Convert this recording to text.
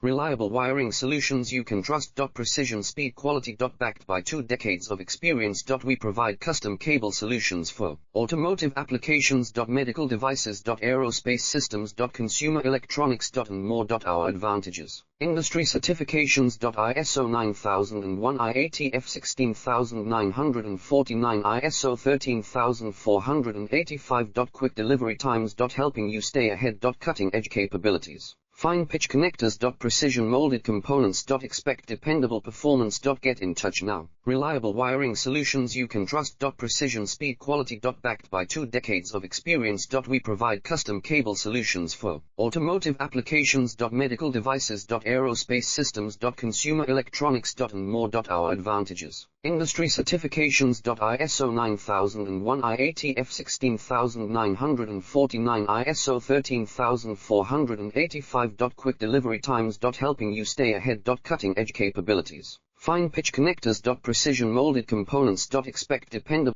Reliable wiring solutions you can trust. Precision speed quality. Backed by 2 decades of experience. We provide custom cable solutions for automotive applications. Medical devices. Aerospace systems. Consumer electronics. And more. Our advantages: industry certifications. ISO 9001, IATF 16949, ISO 13485. Quick delivery times. Helping you stay ahead. Cutting edge capabilities. Fine pitch connectors. Precision molded components. Expect dependable performance. Get in touch now. Reliable wiring solutions you can trust. Precision speed quality. Backed by 2 decades of experience. We provide custom cable solutions for automotive applications. Medical devices. Aerospace systems. Consumer electronics. And more. Our advantages: industry certifications. ISO 9001, IATF 16949, ISO 13485. Quick delivery times. Helping you stay ahead. Cutting edge capabilities. Fine pitch connectors. Precision molded components. Expect dependable